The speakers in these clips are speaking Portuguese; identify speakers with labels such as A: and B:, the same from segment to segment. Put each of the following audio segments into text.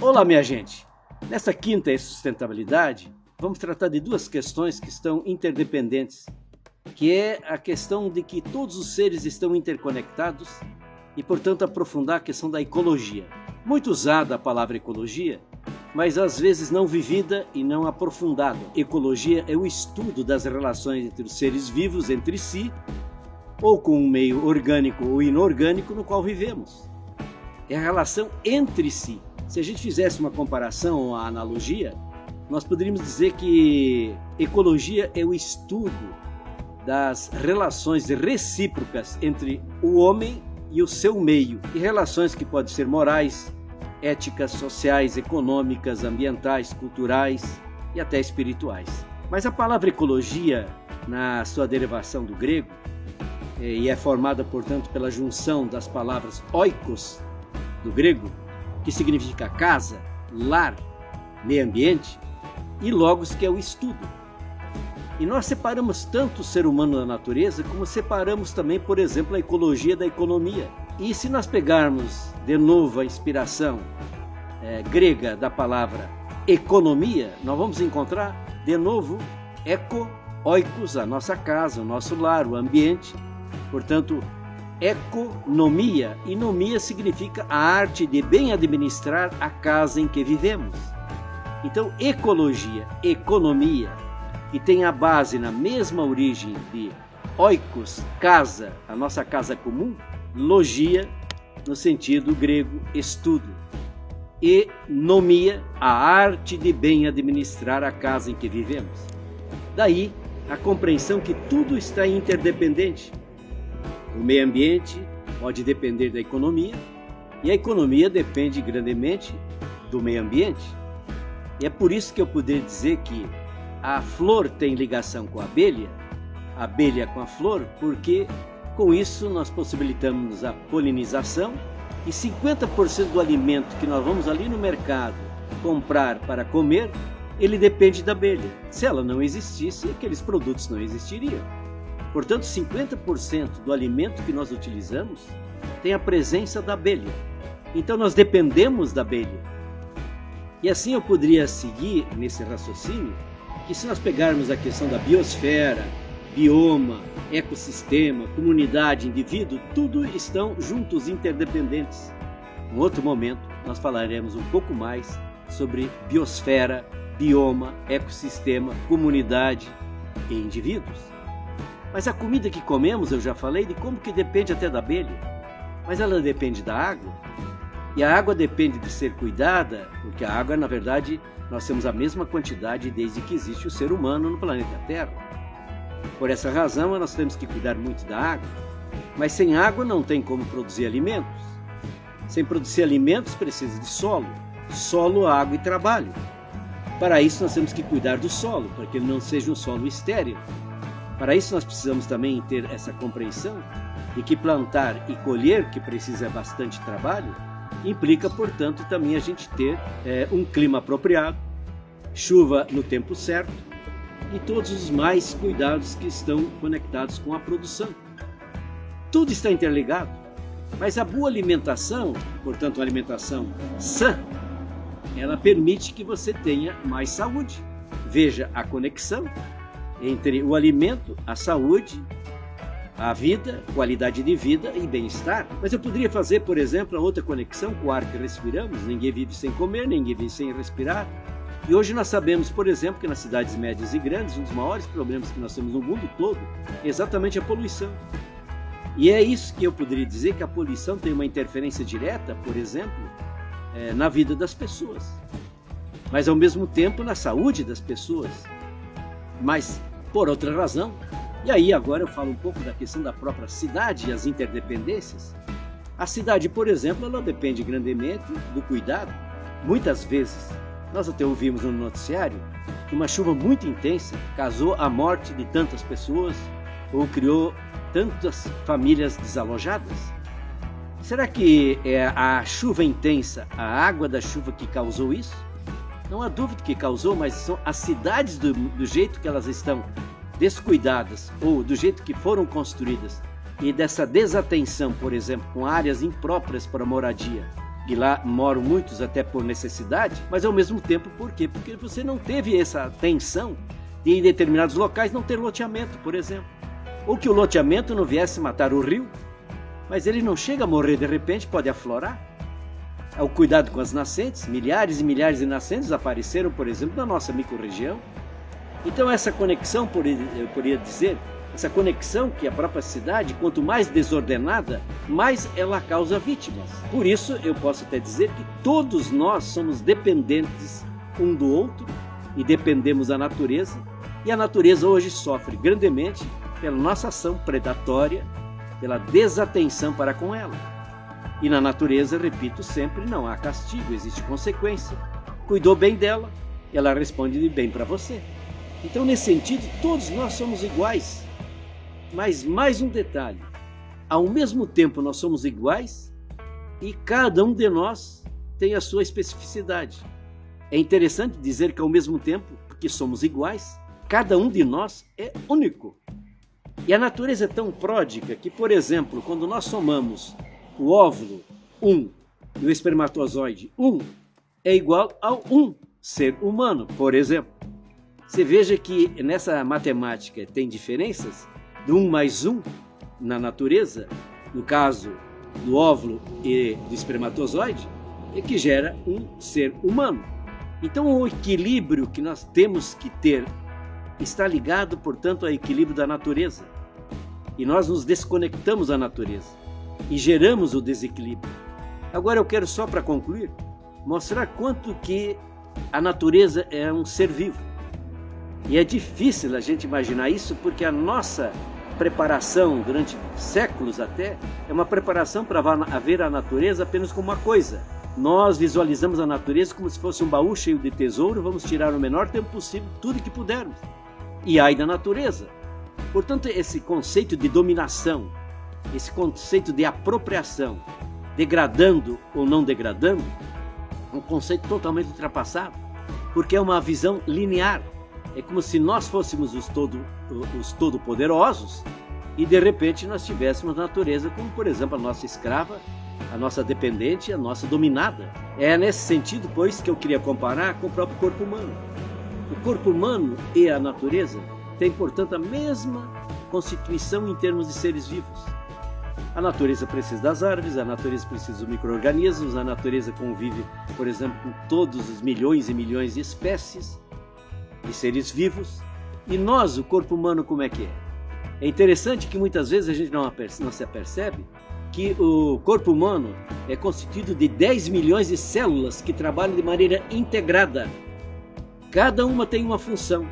A: Olá, minha gente! Nessa quinta sustentabilidade, vamos tratar de duas questões que estão interdependentes, que é a questão de que todos os seres estão interconectados e, portanto, aprofundar a questão da ecologia. Muito usada a palavra ecologia, mas às vezes não vivida e não aprofundada. Ecologia é o estudo das relações entre os seres vivos entre si, ou com um meio orgânico ou inorgânico no qual vivemos. É a relação entre si. Se a gente fizesse uma comparação ou uma analogia, nós poderíamos dizer que ecologia é o estudo das relações recíprocas entre o homem e o seu meio, e relações que podem ser morais, éticas, sociais, econômicas, ambientais, culturais e até espirituais. Mas a palavra ecologia, na sua derivação do grego, e é formada, portanto, pela junção das palavras oikos, do grego, que significa casa, lar, meio ambiente, e logos, que é o estudo. E nós separamos tanto o ser humano da natureza, como separamos também, por exemplo, a ecologia da economia. E se nós pegarmos de novo a inspiração grega da palavra economia, nós vamos encontrar de novo eco, oikos, a nossa casa, o nosso lar, o ambiente. Portanto, economia. E nomia significa a arte de bem administrar a casa em que vivemos. Então, ecologia, economia, que tem a base na mesma origem de oikos, casa, a nossa casa comum, logia, no sentido grego, estudo, e nomia, a arte de bem administrar a casa em que vivemos. Daí a compreensão que tudo está interdependente. O meio ambiente pode depender da economia, e a economia depende grandemente do meio ambiente. E é por isso que eu poderia dizer que a flor tem ligação com a abelha com a flor, porque com isso nós possibilitamos a polinização, e 50% do alimento que nós vamos ali no mercado comprar para comer, ele depende da abelha. Se ela não existisse, aqueles produtos não existiriam. Portanto, 50% do alimento que nós utilizamos tem a presença da abelha. Então nós dependemos da abelha. E assim eu poderia seguir nesse raciocínio, que se nós pegarmos a questão da biosfera, bioma, ecossistema, comunidade, indivíduo, tudo estão juntos, interdependentes. Em outro momento, nós falaremos um pouco mais sobre biosfera, bioma, ecossistema, comunidade e indivíduos. Mas a comida que comemos, eu já falei de como que depende até da abelha, mas ela depende da água, e a água depende de ser cuidada, porque a água, na verdade, nós temos a mesma quantidade desde que existe o ser humano no planeta Terra. Por essa razão, nós temos que cuidar muito da água, mas sem água não tem como produzir alimentos. Sem produzir alimentos precisa de solo, água e trabalho. Para isso nós temos que cuidar do solo, para que ele não seja um solo estéril. Para isso nós precisamos também ter essa compreensão de que plantar e colher, que precisa bastante trabalho, implica, portanto, também a gente ter um clima apropriado, chuva no tempo certo e todos os mais cuidados que estão conectados com a produção. Tudo está interligado, mas a boa alimentação, portanto, uma alimentação sã, ela permite que você tenha mais saúde. Veja a conexão entre o alimento, a saúde, a vida, qualidade de vida e bem-estar. Mas eu poderia fazer, por exemplo, a outra conexão com o ar que respiramos. Ninguém vive sem comer, ninguém vive sem respirar. E hoje nós sabemos, por exemplo, que nas cidades médias e grandes, um dos maiores problemas que nós temos no mundo todo é exatamente a poluição. E é isso que eu poderia dizer, que a poluição tem uma interferência direta, por exemplo, na vida das pessoas, mas ao mesmo tempo na saúde das pessoas. Mas por outra razão, e aí agora eu falo um pouco da questão da própria cidade e as interdependências. A cidade, por exemplo, ela depende grandemente do cuidado. Muitas vezes, nós até ouvimos no noticiário que uma chuva muito intensa causou a morte de tantas pessoas ou criou tantas famílias desalojadas. Será que é a chuva intensa, a água da chuva que causou isso? Não há dúvida que causou, mas são as cidades do jeito que elas estão descuidadas ou do jeito que foram construídas, e dessa desatenção, por exemplo, com áreas impróprias para moradia, e lá moram muitos até por necessidade, mas ao mesmo tempo por quê? Porque você não teve essa atenção de em determinados locais não ter loteamento, por exemplo. Ou que o loteamento não viesse matar o rio, mas ele não chega a morrer de repente, pode aflorar. O cuidado com as nascentes, milhares e milhares de nascentes apareceram, por exemplo, na nossa microrregião. Então essa conexão, eu poderia dizer, essa conexão que a própria cidade, quanto mais desordenada, mais ela causa vítimas. Por isso, eu posso até dizer que todos nós somos dependentes um do outro e dependemos da natureza. E a natureza hoje sofre grandemente pela nossa ação predatória, pela desatenção para com ela. E na natureza, repito sempre, não há castigo, existe consequência. Cuidou bem dela, ela responde de bem para você. Então, nesse sentido, todos nós somos iguais. Mas mais um detalhe, ao mesmo tempo nós somos iguais e cada um de nós tem a sua especificidade. É interessante dizer que ao mesmo tempo que somos iguais, cada um de nós é único. E a natureza é tão pródiga que, por exemplo, quando nós somamos o óvulo 1 e o espermatozoide 1, é igual ao 1 ser humano, por exemplo. Você veja que nessa matemática tem diferenças do 1 mais 1 na natureza, no caso do óvulo e do espermatozoide, é que gera um ser humano. Então o equilíbrio que nós temos que ter está ligado, portanto, ao equilíbrio da natureza. E nós nos desconectamos da natureza e geramos o desequilíbrio. Agora eu quero só para concluir, mostrar quanto que a natureza é um ser vivo. E é difícil a gente imaginar isso porque a nossa preparação durante séculos até é uma preparação para ver a natureza apenas como uma coisa. Nós visualizamos a natureza como se fosse um baú cheio de tesouro, vamos tirar no menor tempo possível tudo que pudermos. E ai da natureza. Portanto, esse conceito de dominação, esse conceito de apropriação, degradando ou não degradando, é um conceito totalmente ultrapassado, porque é uma visão linear. É como se nós fôssemos os todo-poderosos e de repente nós tivéssemos a natureza como, por exemplo, a nossa escrava, a nossa dependente, a nossa dominada. É nesse sentido, pois, que eu queria comparar com o próprio corpo humano. O corpo humano e a natureza têm, portanto, a mesma constituição em termos de seres vivos. A natureza precisa das árvores, a natureza precisa dos micro-organismos, a natureza convive, por exemplo, com todos os milhões e milhões de espécies de seres vivos. E nós, o corpo humano, como é que é? É interessante que muitas vezes a gente não se apercebe que o corpo humano é constituído de 10 milhões de células que trabalham de maneira integrada. Cada uma tem uma função.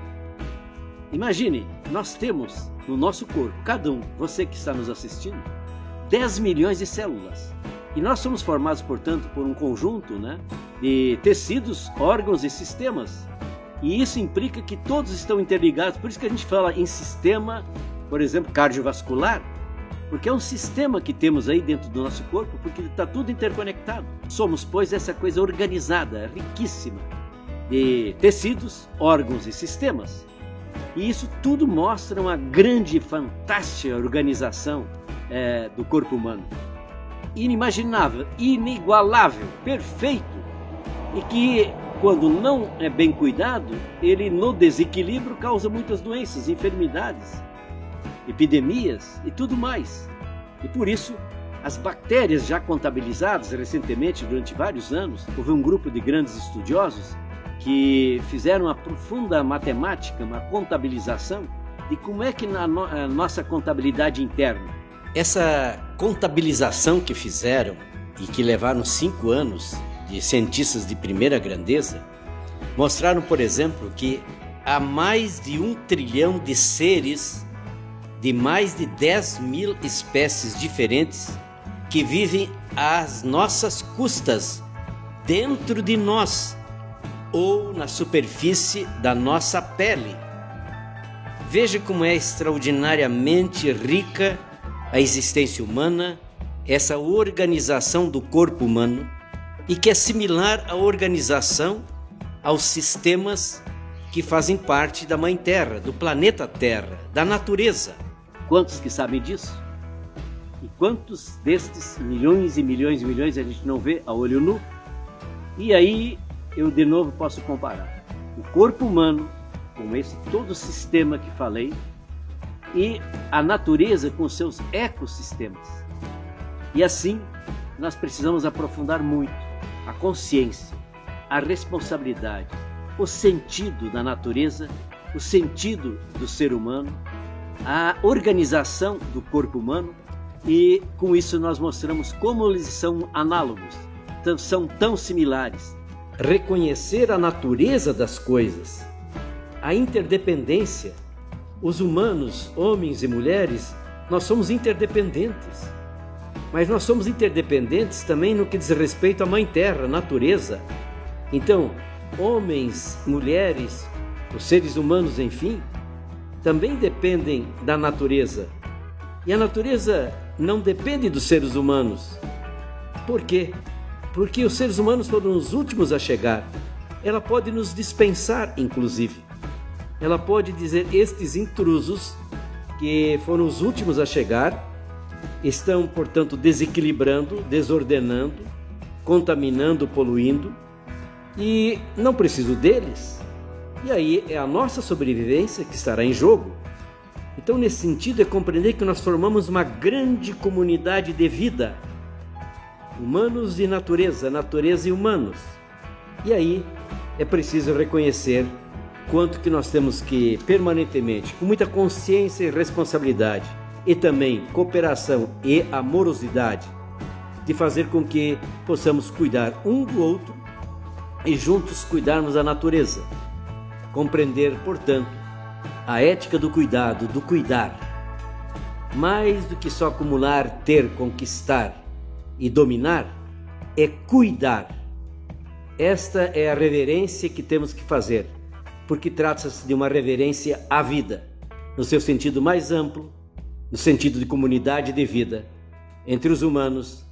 A: Imagine, nós temos no nosso corpo, cada um, você que está nos assistindo, 10 milhões de células. E nós somos formados, portanto, por um conjunto, de tecidos, órgãos e sistemas. E isso implica que todos estão interligados, por isso que a gente fala em sistema, por exemplo, cardiovascular, porque é um sistema que temos aí dentro do nosso corpo, porque está tudo interconectado. Somos, pois, essa coisa organizada, riquíssima, de tecidos, órgãos e sistemas. E isso tudo mostra uma grande, fantástica organização do corpo humano. Inimaginável, inigualável, perfeito, e que, quando não é bem cuidado, ele no desequilíbrio causa muitas doenças, enfermidades, epidemias e tudo mais. E por isso, as bactérias já contabilizadas recentemente, durante vários anos, houve um grupo de grandes estudiosos que fizeram uma profunda matemática, uma contabilização de como é que a nossa contabilidade interna. Essa contabilização que fizeram e que levaram 5 anos de cientistas de primeira grandeza, mostraram, por exemplo, que há mais de 1 trilhão de seres de mais de 10 mil espécies diferentes que vivem às nossas custas, dentro de nós ou na superfície da nossa pele. Veja como é extraordinariamente rica a existência humana, essa organização do corpo humano, e que é similar à organização, aos sistemas que fazem parte da Mãe Terra, do planeta Terra, da natureza. Quantos que sabem disso? E quantos destes, milhões e milhões e milhões, a gente não vê a olho nu? E aí eu de novo posso comparar o corpo humano com esse todo o sistema que falei e a natureza com seus ecossistemas. E assim nós precisamos aprofundar muito a consciência, a responsabilidade, o sentido da natureza, o sentido do ser humano, a organização do corpo humano, e com isso nós mostramos como eles são análogos, são tão similares. Reconhecer a natureza das coisas, a interdependência. Os humanos, homens e mulheres, nós somos interdependentes. Mas nós somos interdependentes também no que diz respeito à Mãe Terra, natureza. Então, homens, mulheres, os seres humanos, enfim, também dependem da natureza. E a natureza não depende dos seres humanos. Por quê? Porque os seres humanos foram os últimos a chegar. Ela pode nos dispensar, inclusive. Ela pode dizer, estes intrusos, que foram os últimos a chegar, estão, portanto, desequilibrando, desordenando, contaminando, poluindo, e não preciso deles. E aí é a nossa sobrevivência que estará em jogo. Então, nesse sentido, é compreender que nós formamos uma grande comunidade de vida. Humanos e natureza, natureza e humanos. E aí é preciso reconhecer quanto que nós temos que permanentemente, com muita consciência e responsabilidade, e também cooperação e amorosidade, de fazer com que possamos cuidar um do outro e juntos cuidarmos da natureza. Compreender, portanto, a ética do cuidado, do cuidar. Mais do que só acumular, ter, conquistar e dominar, é cuidar. Esta é a reverência que temos que fazer, porque trata-se de uma reverência à vida, no seu sentido mais amplo, no sentido de comunidade de vida entre os humanos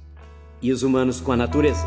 A: e os humanos com a natureza.